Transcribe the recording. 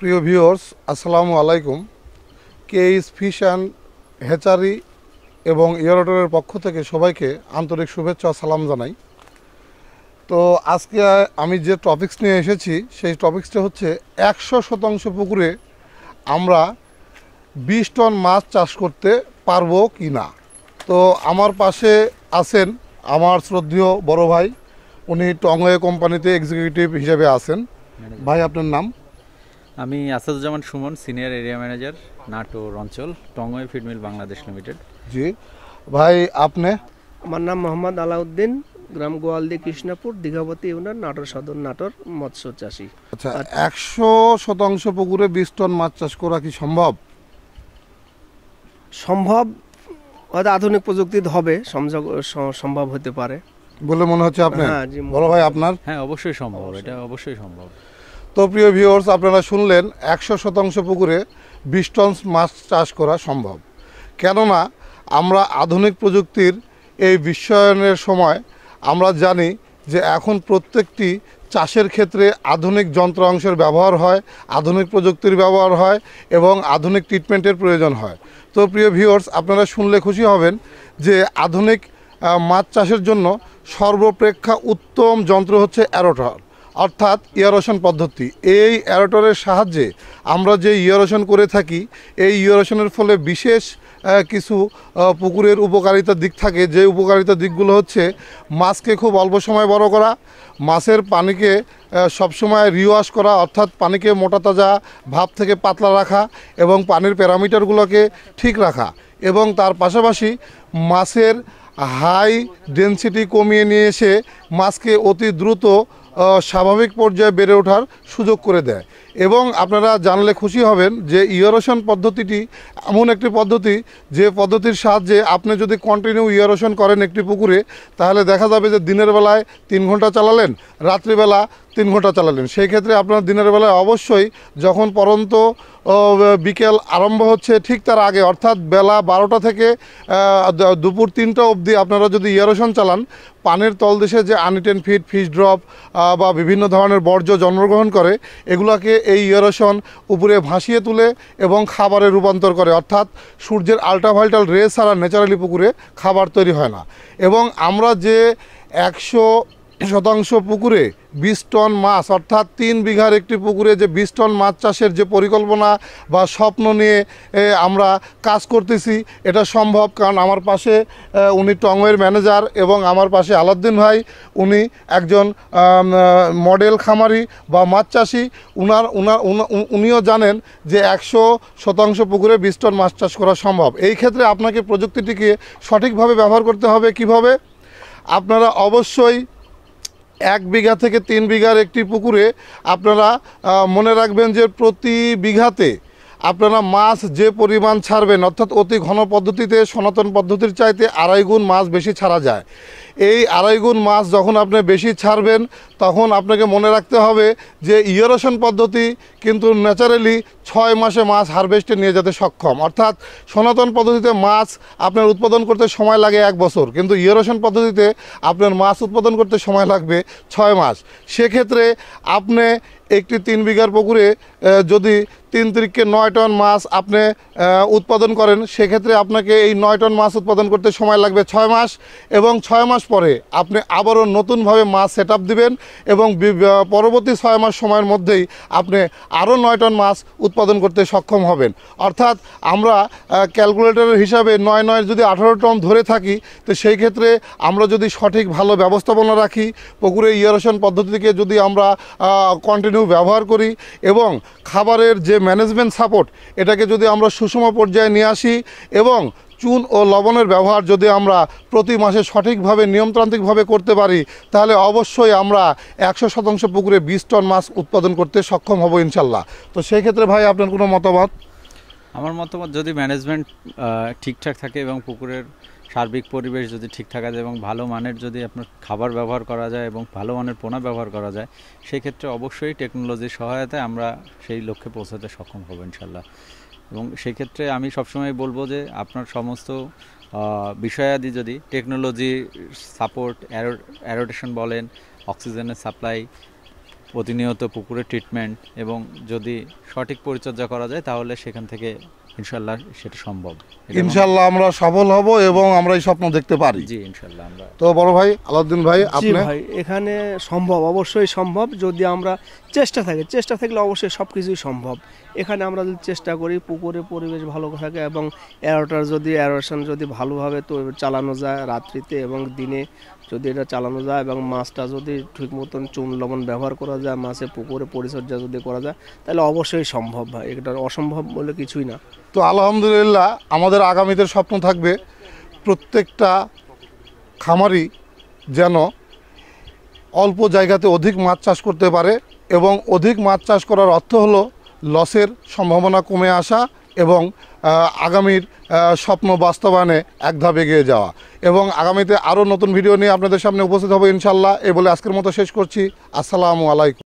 প্রিয় ভিউয়ার্স, আসসালামু আলাইকুম। কেইস ফিশ অ্যান্ড হ্যাচারি এবং ইয়ারটরের পক্ষ থেকে সবাইকে আন্তরিক শুভেচ্ছা ও সালাম জানাই। তো আজকে আমি যে টপিকস নিয়ে এসেছি সেই টপিকসটা হচ্ছে 100% পুকুরে আমরা 20 টন মাছ চাষ করতে পারবো কি না। তো আমার পাশে আছেন আমার শ্রদ্ধেয় বড় ভাই, উনি টংওয়ে কোম্পানিতে এক্সিকিউটিভ হিসেবে আছেন। ভাই, আপনার নাম? আমি Asaduzzaman Suman, senior area manager, Natore অঞ্চল, টংওয়ে ফিড মিল বাংলাদেশ লিমিটেড। জি ভাই, আপনি? আমার নাম মোহাম্মদ আলাউদ্দিন, গ্রাম গোয়ালদি কৃষ্ণাপুর, দীঘাবতী ইউনিয়ন, নাটোর সদর, নাটোর, মৎস্য চাষী। আচ্ছা, 100% পুকুরে 20 টন মাছ চাষ করা কি সম্ভব? সম্ভব, হয়তো আধুনিক প্রযুক্তিতে হবে, সম্ভব হতে পারে বলে মনে হচ্ছে আপনার? হ্যাঁ, জি। বড় ভাই, আপনার? হ্যাঁ, অবশ্যই সম্ভব, এটা অবশ্যই সম্ভব। তো প্রিয় ভিউয়ার্স, আপনারা শুনলেন 100% পুকুরে 20 টন মাছ চাষ করা সম্ভব। কেননা আমরা আধুনিক প্রযুক্তির এই বিশ্বায়নের সময় আমরা জানি যে এখন প্রত্যেকটি চাষের ক্ষেত্রে আধুনিক যন্ত্রাংশের ব্যবহার হয়, আধুনিক প্রযুক্তির ব্যবহার হয় এবং আধুনিক ট্রিটমেন্টের প্রয়োজন হয়। তো প্রিয় ভিউয়ার্স, আপনারা শুনলে খুশি হবেন যে আধুনিক মাছ চাষের জন্য সর্বপ্রেক্ষা উত্তম যন্ত্র হচ্ছে অ্যারোটর, অর্থাৎ ইয়ারেশন পদ্ধতি। এই অ্যারোটরের সাহায্যে আমরা যে ইয়ারেশন করে থাকি, এই ইয়ারেশনের ফলে বিশেষ কিছু পুকুরের উপকারিতার দিক থাকে। যে উপকারিতার দিকগুলো হচ্ছে মাছকে খুব অল্প সময় বড় করা, মাছের পানিকে সবসময় রিওয়াশ করা, অর্থাৎ পানিকে মোটা তাজা ভাব থেকে পাতলা রাখা এবং পানির প্যারামিটারগুলোকে ঠিক রাখা, এবং তার পাশাপাশি মাছের হাই ডেনসিটি কমিয়ে নিয়ে এসে মাছকে অতি দ্রুত স্বাভাবিক পর্যায়ে বেড়ে ওঠার সুযোগ করে দেয়। এবং আপনারা জানলে খুশি হবেন যে ইয়ারেশন পদ্ধতিটি এমন একটি পদ্ধতি যে পদ্ধতির সাহায্যে আপনি যদি কন্টিনিউ ইয়ারেশন করেন একটি পুকুরে, তাহলে দেখা যাবে যে দিনের বেলায় 3 ঘন্টা চালালেন, রাত্রিবেলা 3 ঘন্টা চালালেন। সেই ক্ষেত্রে আপনার দিনের বেলায় অবশ্যই যখন পরন্ত বিকেল আরম্ভ হচ্ছে ঠিক তার আগে, অর্থাৎ বেলা 12টা থেকে দুপুর 3টা অবধি আপনারা যদি ইয়ারেশন চালান, পানির তলদেশে যে আনইটেন ফিড, ফিশ ড্রপ বা বিভিন্ন ধরনের বর্জ্য জন্মগ্রহণ করে, এগুলোকে এই ইয়ারেশন উপরে ভাসিয়ে তুলে এবং খাবারে রূপান্তর করে, অর্থাৎ সূর্যের আল্ট্রাভায়োলেট রে ছাড়া ন্যাচারালি পুকুরে খাবার তৈরি হয় না। এবং আমরা যে 100% পুকুরে 20 টন মাছ, অর্থাৎ 3 বিঘার একটি পুকুরে যে 20 টন মাছ চাষের যে পরিকল্পনা বা স্বপ্ন নিয়ে আমরা কাজ করতেছি, এটা সম্ভব। কারণ আমার পাশে উনি টংওয়ের ম্যানেজার এবং আমার পাশে আলাউদ্দিন ভাই, উনি একজন মডেল খামারি বা মাছ চাষি। উনিও জানেন যে 100% পুকুরে 20 টন মাছ চাষ করা সম্ভব। এই ক্ষেত্রে আপনাকে প্রযুক্তিটিকে সঠিকভাবে ব্যবহার করতে হবে। কিভাবে? আপনারা অবশ্যই 1 বিঘা থেকে 3 বিঘার একটি পুকুরে আপনারা মনে রাখবেন যে প্রতি বিঘাতে আপনারা মাছ যে পরিমাণ ছাড়বেন, অর্থাৎ অতি ঘন পদ্ধতিতে সনাতন পদ্ধতির চাইতে 2.5 গুণ মাছ বেশি ছাড়া যায়। এই 2.5 গুণ মাছ যখন আপনি বেশি ছাড়বেন, তখন আপনাকে মনে রাখতে হবে যে ইয়ারেশন পদ্ধতি কিন্তু ন্যাচারালি 6 মাসে মাছ হারভেস্টে নিয়ে যেতে সক্ষম। অর্থাৎ সনাতন পদ্ধতিতে মাছ আপনার উৎপাদন করতে সময় লাগে 1 বছর, কিন্তু ইয়ারেশন পদ্ধতিতে আপনার মাছ উৎপাদন করতে সময় লাগবে 6 মাস। সেক্ষেত্রে আপনি একটি 3 বিঘার পুকুরে যদি 3 তিরিকে 9 টন মাছ আপনি উৎপাদন করেন, সেক্ষেত্রে আপনাকে এই 9 টন মাছ উৎপাদন করতে সময় লাগবে 6 মাস। এবং 6 মাস পরে আপনি আবারও নতুনভাবে মাছ সেট আপ দেবেন এবং পরবর্তী 6 মাস সময়ের মধ্যেই আপনি আরও 9 টন মাছ উৎপাদন করতে সক্ষম হবেন। অর্থাৎ আমরা ক্যালকুলেটরের হিসাবে 9 যদি 18 টন ধরে থাকি, তো সেই ক্ষেত্রে আমরা যদি সঠিক ভালো ব্যবস্থাপনা রাখি, পুকুরে ইয়ারেশন পদ্ধতিকে যদি আমরা কন্টিনিউ ব্যবহার করি এবং খাবারের যে ম্যানেজমেন্ট সাপোর্ট, এটাকে যদি আমরা সুষম পর্যায়ে নিয়ে আসি এবং চুন ও লবণের ব্যবহার যদি আমরা প্রতি মাসে সঠিকভাবে নিয়মতান্ত্রিকভাবে করতে পারি, তাহলে অবশ্যই আমরা 100% পুকুরে 20 টন মাছ উৎপাদন করতে সক্ষম হব ইনশাল্লাহ। তো সেই ক্ষেত্রে ভাই, আপনার কোনো মতামত? আমার মতামত, যদি ম্যানেজমেন্ট ঠিকঠাক থাকে এবং পুকুরের সার্বিক পরিবেশ যদি ঠিক থাকা যায় এবং ভালো মানের যদি আপনার খাবার ব্যবহার করা যায় এবং ভালো মানের পোনা ব্যবহার করা যায়, সেই ক্ষেত্রে অবশ্যই টেকনোলজির সহায়তায় আমরা সেই লক্ষ্যে পৌঁছাতে সক্ষম হব ইনশাল্লাহ। এবং সেই ক্ষেত্রে আমি সবসময় বলবো যে আপনার সমস্ত বিষয়াদি যদি টেকনোলজি সাপোর্ট, অ্যারোটেশন বলেন, অক্সিজেনের সাপ্লাই, প্রতিনিয়ত পুকুরে ট্রিটমেন্ট এবং যদি সঠিক পরিচর্যা করা যায় তাহলে সেখান থেকে ইনশাল্লাহ সেটা সম্ভব। ইনশাল্লাহ আমরা সফল হব এবং আমরা এই স্বপ্ন দেখতে পারি। জি ইনশাল্লাহ আমরা। তো বড় ভাই আলাউদ্দিন ভাই, জি আপনি? ভাই, এখানে সম্ভব, অবশ্যই সম্ভব, যদি আমরা চেষ্টা থাকলে অবশ্যই সব কিছুই সম্ভব। এখানে আমরা যদি চেষ্টা করি, পুকুরে পরিবেশ ভালো থাকে এবং অ্যারোশন যদি ভালোভাবে তো চালানো যায় রাত্রিতে এবং দিনে যদি এটা চালানো যায় এবং মাছটা যদি ঠিক মতন চুন লবণ ব্যবহার করা যায়, মাছে পুকুরে পরিচর্যা যদি করা যায়, তাহলে অবশ্যই সম্ভব ভাই, এটা অসম্ভব বলে কিছুই না। তো আলহামদুলিল্লাহ আমাদের আগামীতে স্বপ্ন থাকবে প্রত্যেকটা খামারি যেন অল্প জায়গাতে অধিক মাছ চাষ করতে পারে এবং অধিক মাছ চাষ করার অর্থ হলো লসের সম্ভাবনা কমে আসা এবং আগামীর স্বপ্ন বাস্তবায়নে এক ধাপ এগিয়ে যাওয়া। এবং আগামীতে আরও নতুন ভিডিও নিয়ে আপনাদের সামনে উপস্থিত হবো ইনশাল্লাহ। এই বলে আজকের মতো শেষ করছি। আসসালামু আলাইকুম।